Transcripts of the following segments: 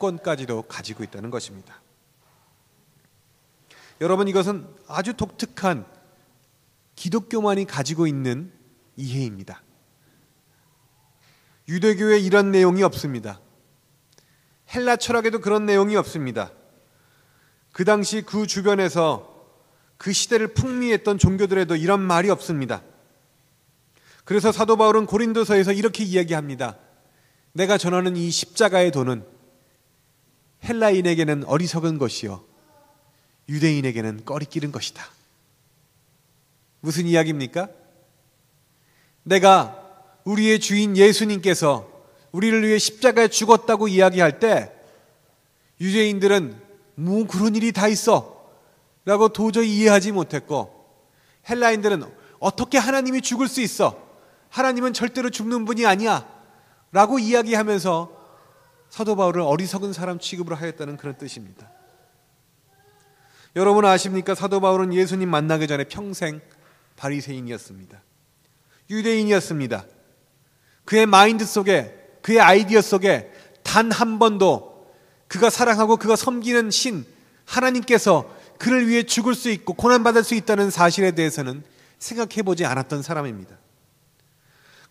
특권까지도 가지고 있다는 것입니다. 여러분, 이것은 아주 독특한 기독교만이 가지고 있는 이해입니다. 유대교에 이런 내용이 없습니다. 헬라 철학에도 그런 내용이 없습니다. 그 당시 그 주변에서 그 시대를 풍미했던 종교들에도 이런 말이 없습니다. 그래서 사도 바울은 고린도서에서 이렇게 이야기합니다. 내가 전하는 이 십자가의 도는 헬라인에게는 어리석은 것이요 유대인에게는 꺼리끼는 것이다. 무슨 이야기입니까? 내가 우리의 주인 예수님께서 우리를 위해 십자가에 죽었다고 이야기할 때 유대인들은 뭐 그런 일이 다 있어 라고 도저히 이해하지 못했고, 헬라인들은 어떻게 하나님이 죽을 수 있어? 하나님은 절대로 죽는 분이 아니야 라고 이야기하면서 사도 바울을 어리석은 사람 취급을 하였다는 그런 뜻입니다. 여러분 아십니까? 사도 바울은 예수님 만나기 전에 평생 바리새인이었습니다. 유대인이었습니다. 그의 마인드 속에, 그의 아이디어 속에 단 한 번도 그가 사랑하고 그가 섬기는 신 하나님께서 그를 위해 죽을 수 있고 고난받을 수 있다는 사실에 대해서는 생각해보지 않았던 사람입니다.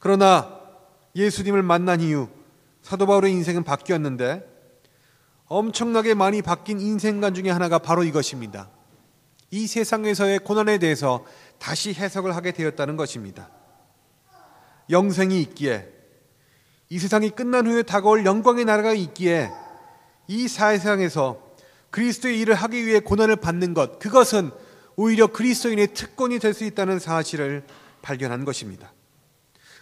그러나 예수님을 만난 이후 사도 바울의 인생은 바뀌었는데, 엄청나게 많이 바뀐 인생관 중에 하나가 바로 이것입니다. 이 세상에서의 고난에 대해서 다시 해석을 하게 되었다는 것입니다. 영생이 있기에, 이 세상이 끝난 후에 다가올 영광의 나라가 있기에 이 세상에서 그리스도의 일을 하기 위해 고난을 받는 것, 그것은 오히려 그리스도인의 특권이 될 수 있다는 사실을 발견한 것입니다.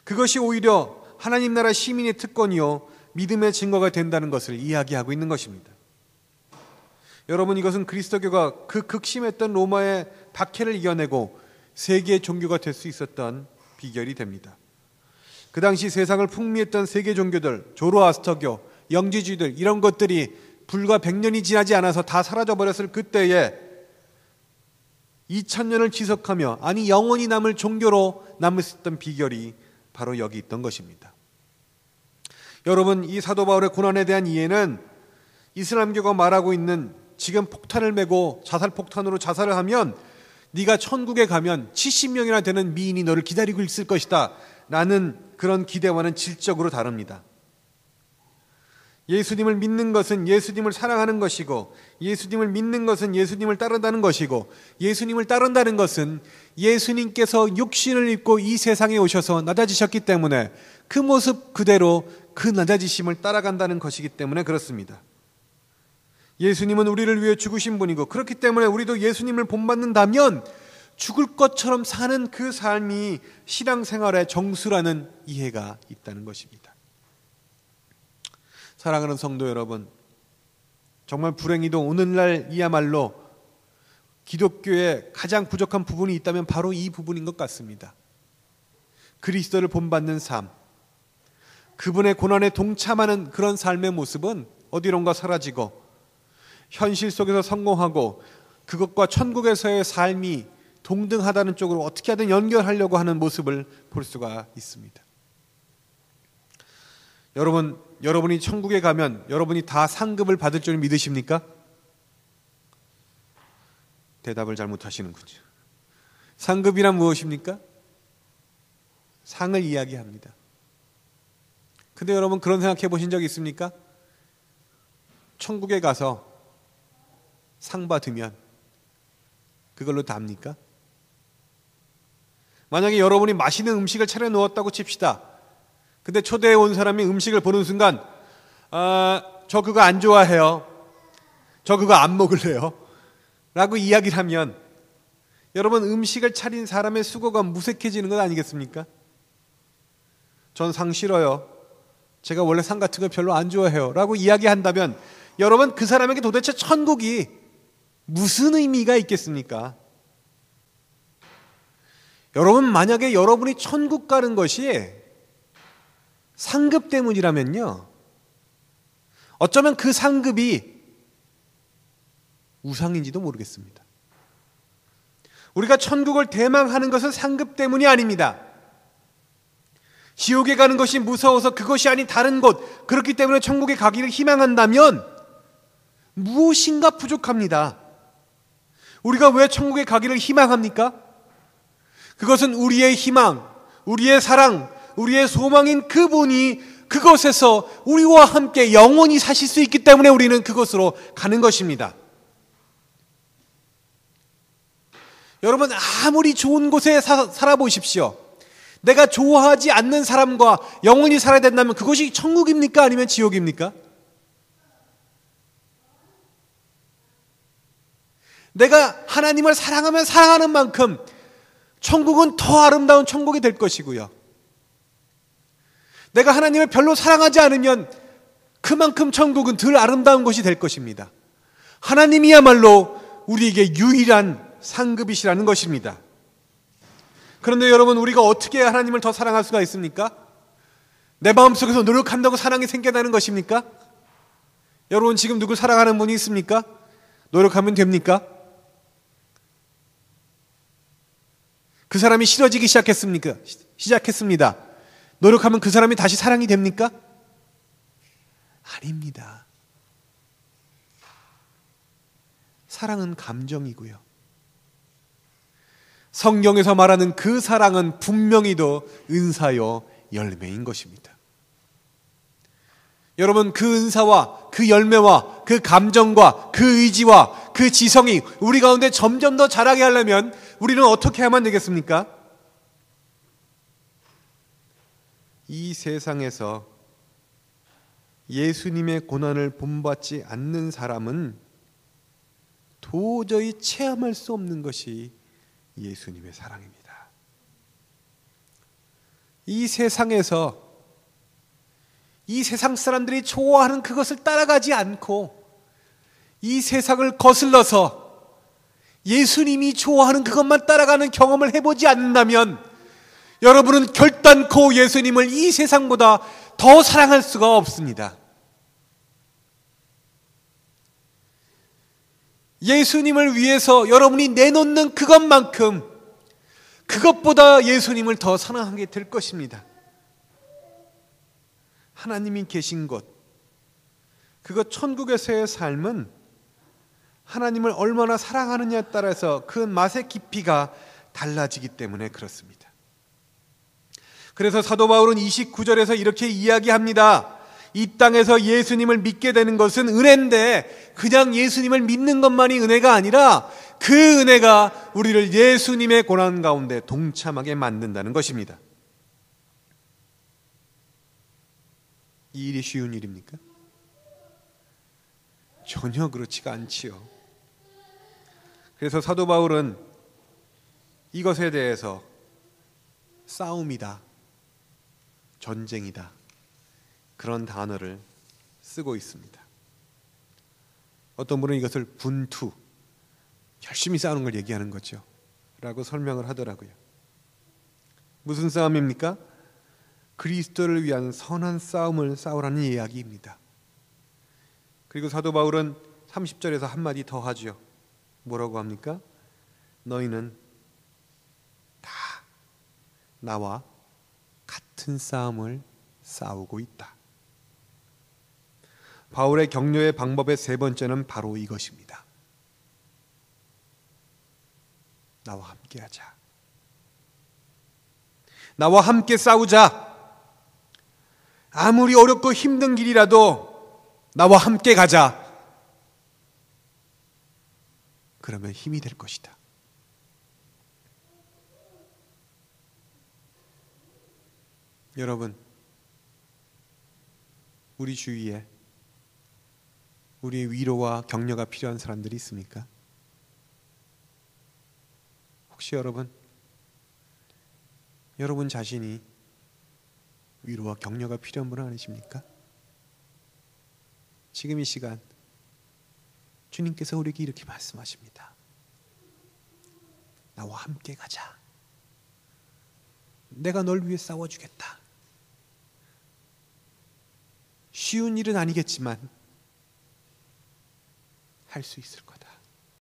그것이 오히려 하나님 나라 시민의 특권이요 믿음의 증거가 된다는 것을 이야기하고 있는 것입니다. 여러분, 이것은 그리스도교가 그 극심했던 로마의 박해를 이겨내고 세계의 종교가 될 수 있었던 비결이 됩니다. 그 당시 세상을 풍미했던 세계 종교들, 조로아스터교, 영지주의들, 이런 것들이 불과 100년이 지나지 않아서 다 사라져버렸을 그때에 2000년을 지속하며, 아니 영원히 남을 종교로 남을 수 있던 비결이 바로 여기 있던 것입니다. 여러분, 이 사도 바울의 고난에 대한 이해는 이슬람교가 말하고 있는 지금 폭탄을 메고 자살폭탄으로 자살을 하면 네가 천국에 가면 70명이나 되는 미인이 너를 기다리고 있을 것이다 라는 그런 기대와는 질적으로 다릅니다. 예수님을 믿는 것은 예수님을 사랑하는 것이고, 예수님을 믿는 것은 예수님을 따른다는 것이고, 예수님을 따른다는 것은 예수님께서 육신을 입고 이 세상에 오셔서 낮아지셨기 때문에 그 모습 그대로 그 낮아지심을 따라간다는 것이기 때문에 그렇습니다. 예수님은 우리를 위해 죽으신 분이고, 그렇기 때문에 우리도 예수님을 본받는다면 죽을 것처럼 사는 그 삶이 신앙생활의 정수라는 이해가 있다는 것입니다. 사랑하는 성도 여러분, 정말 불행히도 오늘날이야말로 기독교의 가장 부족한 부분이 있다면 바로 이 부분인 것 같습니다. 그리스도를 본받는 삶, 그분의 고난에 동참하는 그런 삶의 모습은 어디론가 사라지고, 현실 속에서 성공하고 그것과 천국에서의 삶이 동등하다는 쪽으로 어떻게 하든 연결하려고 하는 모습을 볼 수가 있습니다. 여러분이 천국에 가면 여러분이 다 상급을 받을 줄 믿으십니까? 대답을 잘못하시는군요. 상급이란 무엇입니까? 상을 이야기합니다. 근데 여러분, 그런 생각해 보신 적 있습니까? 천국에 가서 상 받으면 그걸로 답니까? 만약에 여러분이 맛있는 음식을 차려 놓았다고 칩시다. 근데 초대해 온 사람이 음식을 보는 순간 저 그거 안 좋아해요, 저 그거 안 먹을래요 라고 이야기를 하면, 여러분, 음식을 차린 사람의 수고가 무색해지는 것 아니겠습니까? 전 상 싫어요, 제가 원래 상 같은 거 별로 안 좋아해요 라고 이야기한다면, 여러분, 그 사람에게 도대체 천국이 무슨 의미가 있겠습니까? 여러분, 만약에 여러분이 천국 가는 것이 상급 때문이라면요, 어쩌면 그 상급이 우상인지도 모르겠습니다. 우리가 천국을 대망하는 것은 상급 때문이 아닙니다. 지옥에 가는 것이 무서워서 그것이 아닌 다른 곳, 그렇기 때문에 천국에 가기를 희망한다면 무엇인가 부족합니다. 우리가 왜 천국에 가기를 희망합니까? 그것은 우리의 희망, 우리의 사랑, 우리의 소망인 그분이 그것에서 우리와 함께 영원히 사실 수 있기 때문에 우리는 그것으로 가는 것입니다. 여러분, 아무리 좋은 곳에 살아보십시오. 내가 좋아하지 않는 사람과 영원히 살아야 된다면 그것이 천국입니까? 아니면 지옥입니까? 내가 하나님을 사랑하면 사랑하는 만큼 천국은 더 아름다운 천국이 될 것이고요. 내가 하나님을 별로 사랑하지 않으면 그만큼 천국은 덜 아름다운 곳이 될 것입니다. 하나님이야말로 우리에게 유일한 상급이시라는 것입니다. 그런데 여러분, 우리가 어떻게 하나님을 더 사랑할 수가 있습니까? 내 마음속에서 노력한다고 사랑이 생겨나는 것입니까? 여러분, 지금 누구 사랑하는 분이 있습니까? 노력하면 됩니까? 그 사람이 싫어지기 시작했습니다. 노력하면 그 사람이 다시 사랑이 됩니까? 아닙니다. 사랑은 감정이고요. 성경에서 말하는 그 사랑은 분명히도 은사요 열매인 것입니다. 여러분, 그 은사와 그 열매와 그 감정과 그 의지와 그 지성이 우리 가운데 점점 더 자라게 하려면 우리는 어떻게 해야만 되겠습니까? 이 세상에서 예수님의 고난을 본받지 않는 사람은 도저히 체험할 수 없는 것이 예수님의 사랑입니다. 이 세상에서 이 세상 사람들이 좋아하는 그것을 따라가지 않고 이 세상을 거슬러서 예수님이 좋아하는 그것만 따라가는 경험을 해보지 않는다면 여러분은 결단코 예수님을 이 세상보다 더 사랑할 수가 없습니다. 예수님을 위해서 여러분이 내놓는 그것만큼 그것보다 예수님을 더 사랑하게 될 것입니다. 하나님이 계신 곳, 그것 천국에서의 삶은 하나님을 얼마나 사랑하느냐에 따라서 그 맛의 깊이가 달라지기 때문에 그렇습니다. 그래서 사도 바울은 29절에서 이렇게 이야기합니다. 이 땅에서 예수님을 믿게 되는 것은 은혜인데 그냥 예수님을 믿는 것만이 은혜가 아니라 그 은혜가 우리를 예수님의 고난 가운데 동참하게 만든다는 것입니다. 이 일이 쉬운 일입니까? 전혀 그렇지가 않지요. 그래서 사도 바울은 이것에 대해서 싸움이다, 전쟁이다, 그런 단어를 쓰고 있습니다. 어떤 분은 이것을 분투, 열심히 싸우는 걸 얘기하는 거죠 라고 설명을 하더라고요. 무슨 싸움입니까? 그리스도를 위한 선한 싸움을 싸우라는 이야기입니다. 그리고 사도 바울은 30절에서 한마디 더 하죠. 뭐라고 합니까? 너희는 다 나와 같은 싸움을 싸우고 있다. 바울의 격려의 방법의 세 번째는 바로 이것입니다. 나와 함께 하자. 나와 함께 싸우자. 아무리 어렵고 힘든 길이라도 나와 함께 가자. 그러면 힘이 될 것이다. 여러분, 우리 주위에 우리의 위로와 격려가 필요한 사람들이 있습니까? 혹시 여러분 자신이 위로와 격려가 필요한 분은 아니십니까? 지금 이 시간 주님께서 우리에게 이렇게 말씀하십니다. 나와 함께 가자. 내가 널 위해 싸워주겠다. 쉬운 일은 아니겠지만 할 수 있을 거다.